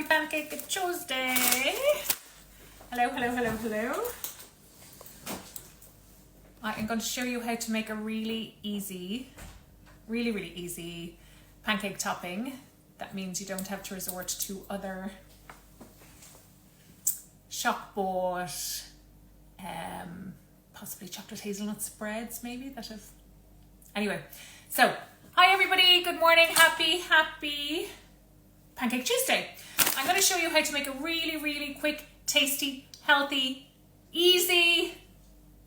Happy Pancake Tuesday. Hello, hello, hello, hello. I am going to show you how to make a really easy pancake topping. That means you don't have to resort to other shop bought, possibly chocolate hazelnut spreads maybe that have... Anyway, so hi everybody, good morning, happy Pancake Tuesday. I'm going to show you how to make a really quick, tasty, healthy, easy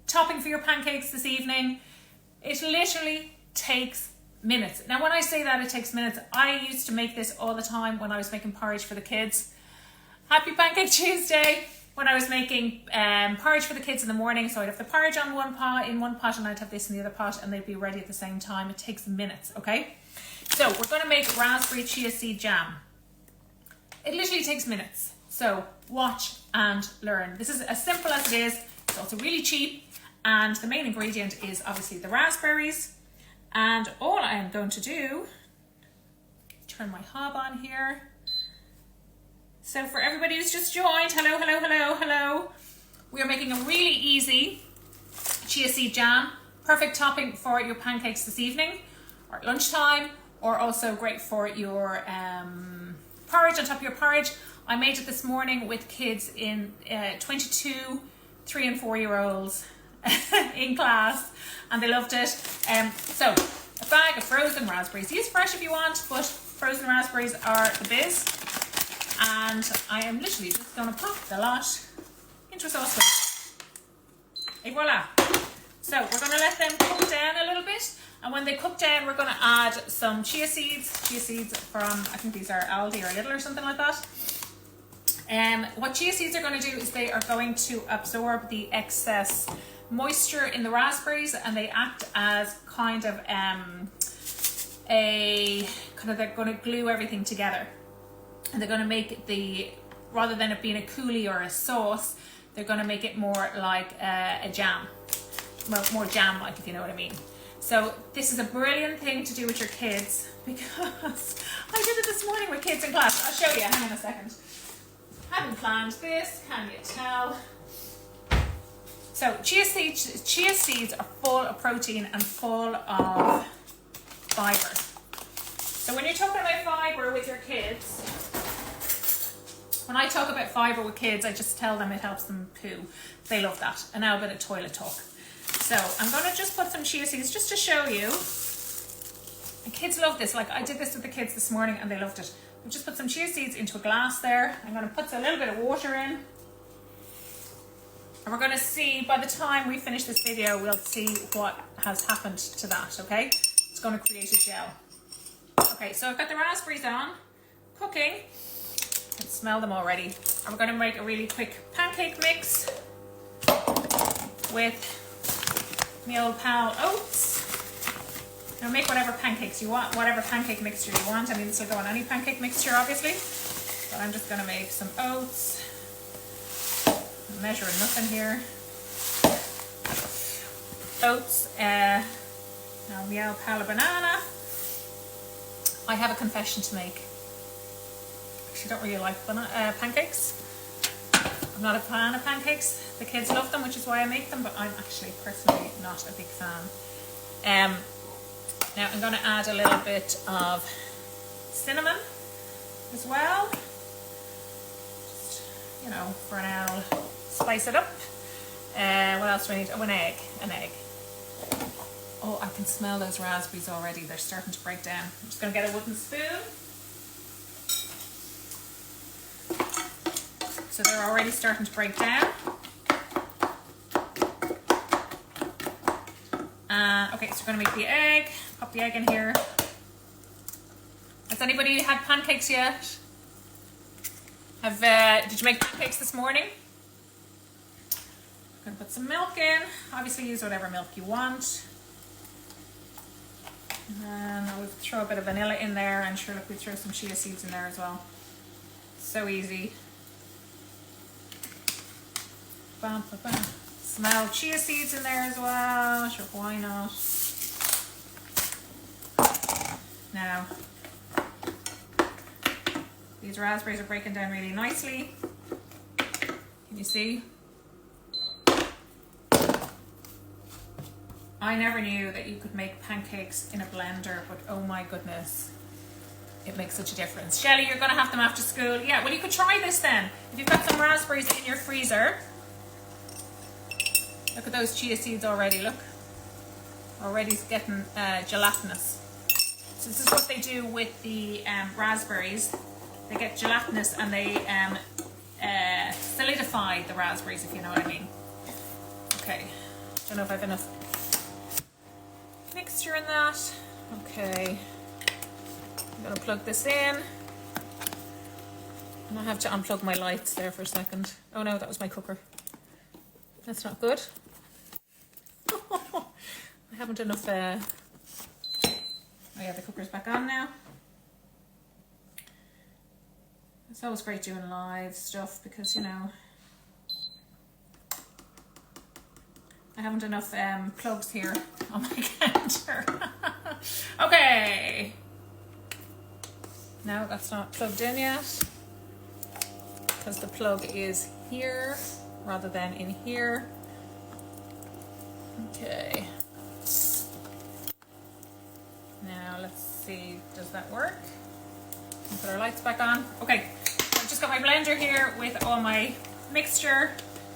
topping for your pancakes this evening. It literally takes minutes. Now when I say that it takes minutes, I used to make this all the time when I was making porridge for the kids. Happy Pancake Tuesday! When I was making porridge for the kids in the morning, so I'd have the porridge on one pot and I'd have this in the other pot and they'd be ready at the same time. It takes minutes, okay? So we're going to make raspberry chia seed jam. It literally takes minutes. So watch and learn. This is as simple as it is. It's also really cheap. And the main ingredient is obviously the raspberries. And all I am going to do, turn my hob on here. So for everybody who's just joined, hello, hello, hello, hello. We are making a really easy chia seed jam. Perfect topping for your pancakes this evening or at lunchtime, or also great for your porridge, on top of your porridge. I made it this morning with kids in 22, 3 and 4 year olds in class, and they loved it. So a bag of frozen raspberries. Use fresh if you want, but frozen raspberries are the biz. And I am literally just going to pop the lot into a saucepan. Et voila. So we're going to let them cook down a little bit. And when they cook down, we're going to add some chia seeds. Chia seeds from, I think these are Aldi or Lidl or something like that. What chia seeds are going to do is they are going to absorb the excess moisture in the raspberries, and they act as kind of they're going to glue everything together. And they're going to make it rather than it being a coulis or a sauce, they're going to make it more like a jam. Well, more jam-like, if you know what I mean. So this is a brilliant thing to do with your kids, because I did it this morning with kids in class. I'll show you, hang on a second. Hadn't planned this, can you tell? So chia seeds are full of protein and full of fibre. So when you're talking about fibre with your kids, when I talk about fibre with kids, I just tell them it helps them poo. They love that. And now a bit of toilet talk. So I'm going to just put some chia seeds just to show you. And kids love this. Like I did this with the kids this morning and they loved it. We'll just put some chia seeds into a glass there. I'm going to put a little bit of water in. And we're going to see, by the time we finish this video, we'll see what has happened to that, okay? It's going to create a gel. Okay, so I've got the raspberries on, cooking. I can smell them already. And we're going to make a really quick pancake mix with my old pal oats. Now make whatever pancakes you want, whatever pancake mixture you want. I mean, this will go on any pancake mixture, obviously. But I'm just going to make some oats. I'm measuring nothing here. Oats, now my old pal of banana. I have a confession to make. I don't really like pancakes. I'm not a fan of pancakes. The kids love them, which is why I make them, but I'm actually personally not a big fan. Now I'm going to add a little bit of cinnamon as well. Just, you know, for now, spice it up. What else do I need? Oh, an egg. Oh, I can smell those raspberries already. They're starting to break down. I'm just going to get a wooden spoon. So they're already starting to break down. Okay, so we're going to make the egg. Pop the egg in here. Has anybody had pancakes yet? Did you make pancakes this morning? I'm going to put some milk in. Obviously use whatever milk you want. And I'll throw a bit of vanilla in there, and sure, look, we throw some chia seeds in there as well. So easy. Bam, bam, bam. Smell chia seeds in there as well. Sure, why not? Now, These raspberries are breaking down really nicely. Can you see? I never knew that you could make pancakes in a blender, but oh my goodness, it makes such a difference. Shelley, you're gonna have them after school. Yeah, well, you could try this then. If you've got some raspberries in your freezer. Look at those chia seeds already, look. Already getting gelatinous. So this is what they do with the raspberries. They get gelatinous and they solidify the raspberries, if you know what I mean. Okay, don't know if I have enough mixture in that. Okay, I'm gonna plug this in. And I have to unplug my lights there for a second. Oh no, that was my cooker. That's not good. I haven't enough, oh yeah, the cooker's back on now. It's always great doing live stuff because, you know, I haven't enough plugs here on my counter. Okay. No, that's not plugged in yet because the plug is here rather than in here. Okay. Now let's see, does that work? Put our lights back on. Okay, I've just got my blender here with all my mixture.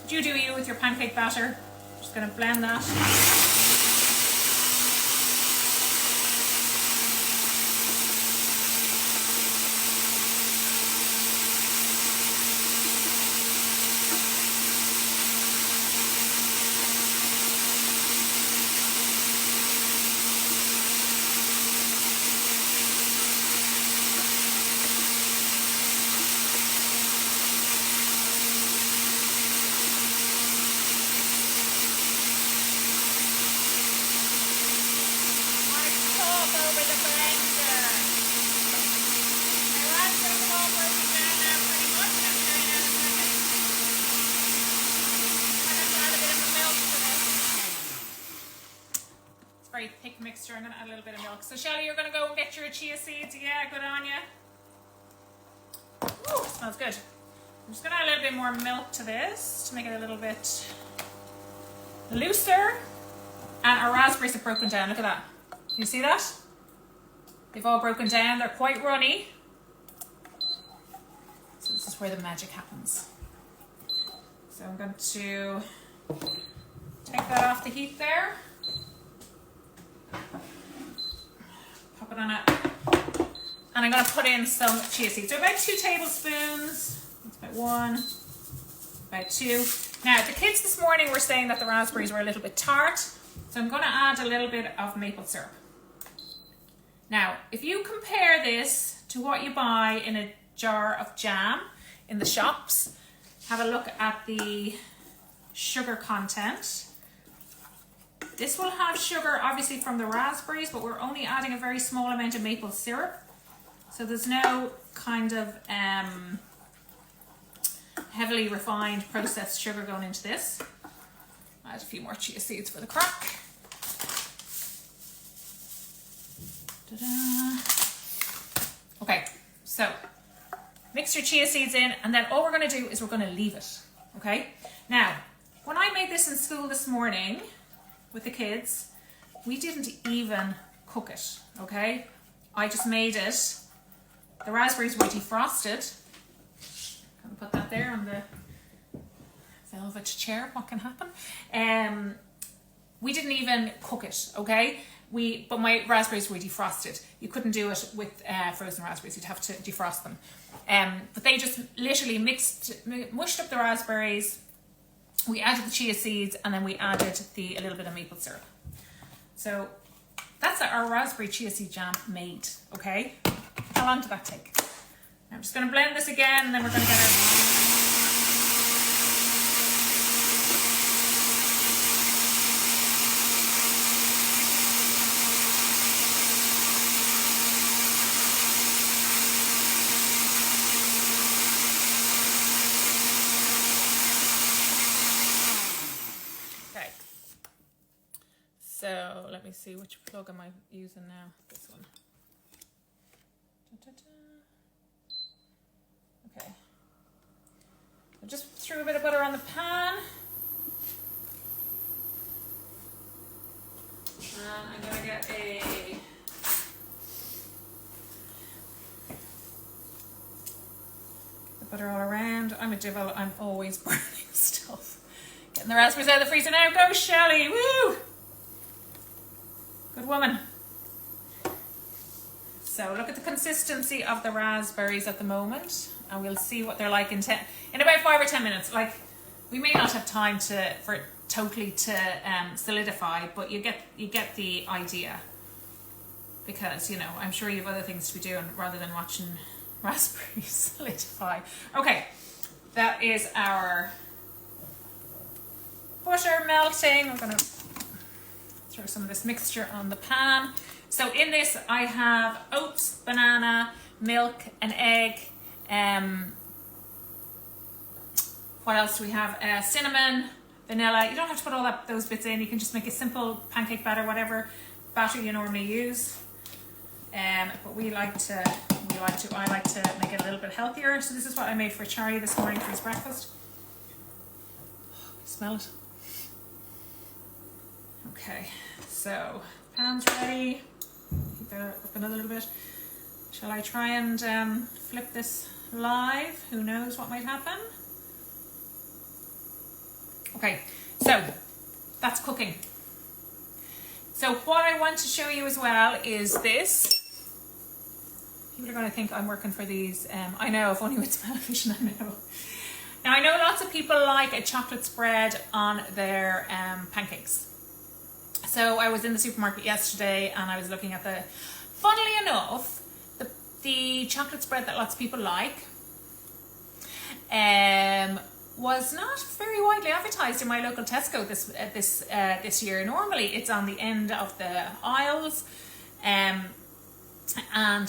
You do you with your pancake batter. Just gonna blend that. Very thick mixture. I'm going to add a little bit of milk. So Shelley, you're going to go and get your chia seeds. Yeah, good on you. Ooh, smells good. I'm just going to add a little bit more milk to this to make it a little bit looser. And our raspberries have broken down. Look at that. You see that? They've all broken down. They're quite runny. So this is where the magic happens. So I'm going to take that off the heat there. Pop it on it. And I'm going to put in some chia seeds. So about 2 tablespoons. That's about 1. About 2. Now, the kids this morning were saying that the raspberries were a little bit tart. So I'm going to add a little bit of maple syrup. Now, if you compare this to what you buy in a jar of jam in the shops, have a look at the sugar content. This will have sugar obviously from the raspberries, but we're only adding a very small amount of maple syrup. So there's no kind of heavily refined processed sugar going into this. Add a few more chia seeds for the crack. Ta-da. Okay, so mix your chia seeds in, and then all we're going to do is we're going to leave it. Okay. Now, when I made this in school this morning with the kids, we didn't even cook it. Okay, I just made it. The raspberries were defrosted. Can put that there on the velvet chair. What can happen? We didn't even cook it. Okay. But my raspberries were defrosted. You couldn't do it with frozen raspberries. You'd have to defrost them. But they just literally mushed up the raspberries. We added the chia seeds, and then we added a little bit of maple syrup. So that's our raspberry chia seed jam made. Okay. How long did that take? I'm just going to blend this again, and then we're going to get our... So let me see, which plug am I using now? This one. threw a bit of butter on the pan. And I'm going to get the butter all around. I'm a divil, I'm always burning stuff. Getting the raspberries out of the freezer now. Go, Shelley! Woo! Good woman. So look at the consistency of the raspberries at the moment, and we'll see what they're like in about 5 or 10 minutes. Like, we may not have time for it totally to solidify, but you get the idea, because you know, I'm sure you have other things to be doing rather than watching raspberries solidify. Okay, that is our butter melting. I'm going to throw some of this mixture on the pan. So in this I have oats, banana, milk, an egg. What else do we have? Cinnamon, vanilla. You don't have to put all those bits in. You can just make a simple pancake batter, whatever batter you normally use. But I like to make it a little bit healthier. So this is what I made for Charlie this morning for his breakfast. Oh, smell it. Okay, so pan's ready. Keep that up another little bit. Shall I try and flip this live? Who knows what might happen? Okay, so that's cooking. So what I want to show you as well is this. People are going to think I'm working for these. I know, if only with television, I know. Now I know lots of people like a chocolate spread on their pancakes. So I was in the supermarket yesterday and I was looking at funnily enough, the chocolate spread that lots of people like was not very widely advertised in my local Tesco this year. Normally it's on the end of the aisles, and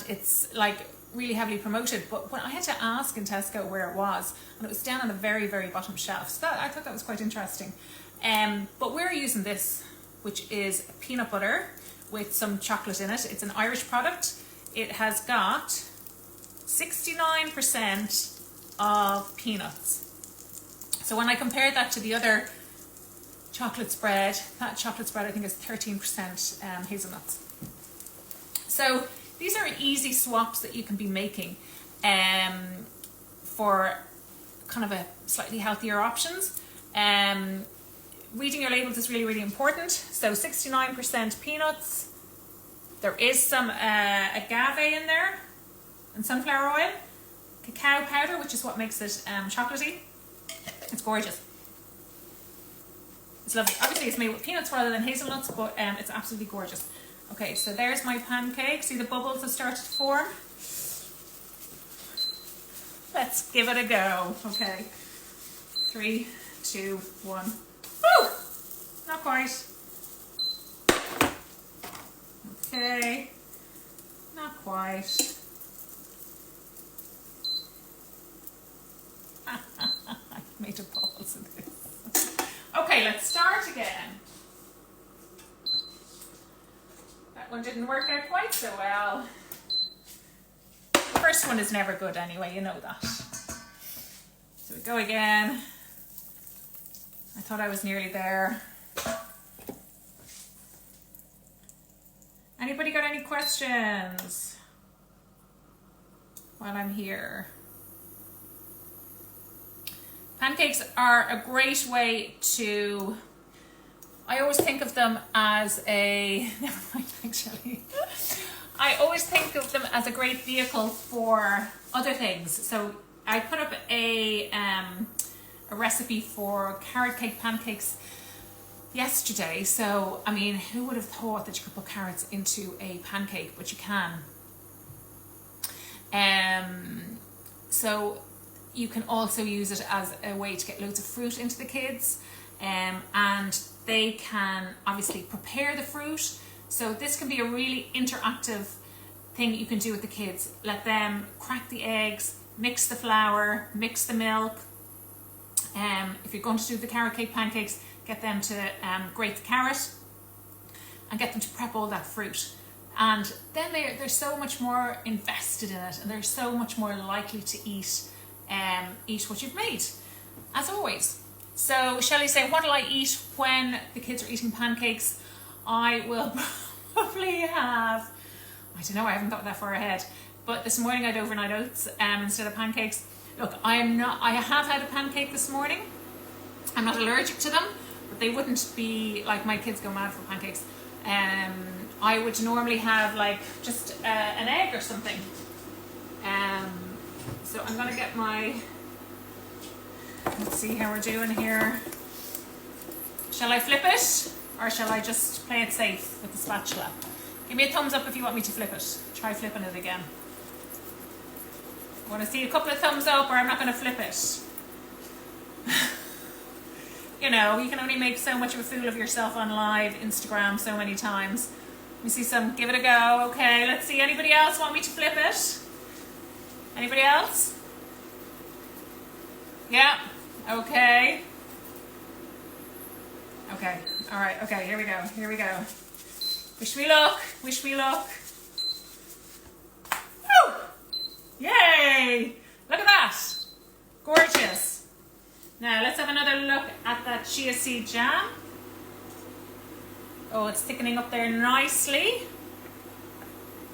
it's like really heavily promoted. But when I had to ask in Tesco where it was, and it was down on the very, very bottom shelf. So I thought that was quite interesting. But we're using this, which is peanut butter with some chocolate in it. It's an Irish product. It has got 69% of peanuts. So when I compared that to the other chocolate spread, that chocolate spread I think is 13% hazelnuts. So these are easy swaps that you can be making for kind of a slightly healthier options. Reading your labels is really, really important. So 69% peanuts. There is some agave in there and sunflower oil. Cacao powder, which is what makes it chocolatey. It's gorgeous. It's lovely. Obviously it's made with peanuts rather than hazelnuts, but it's absolutely gorgeous. Okay, so there's my pancake. See the bubbles have started to form? Let's give it a go. Okay. 3, 2, 1. Woo! Not quite. Okay. Not quite. I made a bubbles of this. Okay, let's start again. That one didn't work out quite so well. The first one is never good anyway, you know that. So we go again. I thought I was nearly there. Anybody got any questions while I'm here? Pancakes are a great way to, I always think of them as a, never mind actually. I always think of them as a great vehicle for other things. So I put up a recipe for carrot cake pancakes yesterday. So, I mean, who would have thought that you could put carrots into a pancake, but you can. So you can also use it as a way to get loads of fruit into the kids, and they can obviously prepare the fruit. So this can be a really interactive thing you can do with the kids. Let them crack the eggs, mix the flour, mix the milk. If you're going to do the carrot cake pancakes, get them to grate the carrot and get them to prep all that fruit. And then they're so much more invested in it, and they're so much more likely to eat what you've made. as always. So Shelley saying, what will I eat when the kids are eating pancakes? I will probably have, I don't know, I haven't thought that far ahead. But this morning I had overnight oats instead of pancakes. Look, I have had a pancake this morning. I'm not allergic to them, but they wouldn't be, like, my kids go mad for pancakes. I would normally have like just an egg or something. So I'm gonna get my, let's see how we're doing here. Shall I flip it or shall I just play it safe with the spatula? Give me a thumbs up if you want me to flip it. Try flipping it again. I want to see a couple of thumbs up or I'm not going to flip it. You know, you can only make so much of a fool of yourself on live Instagram so many times. Let me see some, give it a go. Okay, let's see. Anybody else want me to flip it? Anybody else? Yeah, okay. Okay, all right, okay, here we go, here we go. Wish me luck, wish me luck. Woo! Yay! Look at that. Gorgeous. Now let's have another look at that Chia Seed Jam. Oh, it's thickening up there nicely.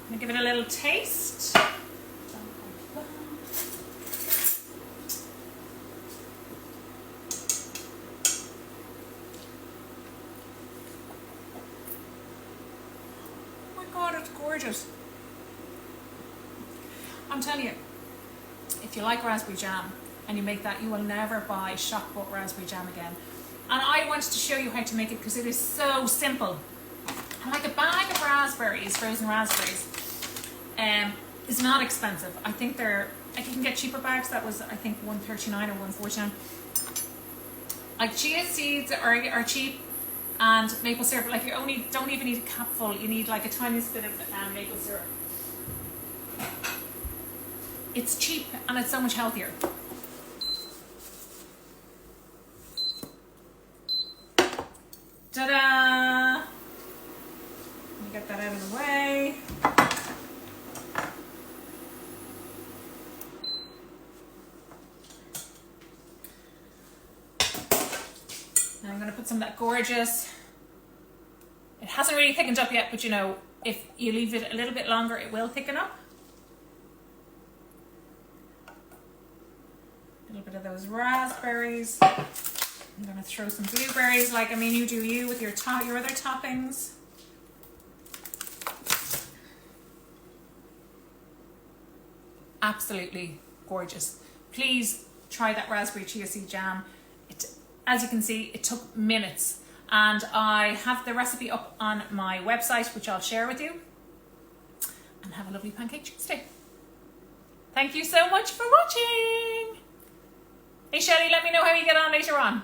I'm gonna give it a little taste. Oh my God, it's gorgeous. I'm telling you, if you like raspberry jam and you make that, you will never buy shop bought raspberry jam again. And I wanted to show you how to make it because it is so simple. And like a bag of raspberries, frozen raspberries, is not expensive. I think you can get cheaper bags. That was, I think, $1.39 or $1.49. Like chia seeds are cheap, and maple syrup. Like you don't even need a cupful. You need like a tiny bit of maple syrup. It's cheap and it's so much healthier. Ta-da! Let me get that out of the way. Now I'm going to put some of that gorgeous. It hasn't really thickened up yet, but you know, if you leave it a little bit longer, it will thicken up. A little bit of those raspberries. I'm going to throw some blueberries, like, I mean, you do you with your other toppings. Absolutely gorgeous. Please try that raspberry chia seed jam. As you can see, it took minutes. And I have the recipe up on my website, which I'll share with you. And have a lovely Pancake Tuesday. Thank you so much for watching. Hey Shelley, let me know how you get on later on.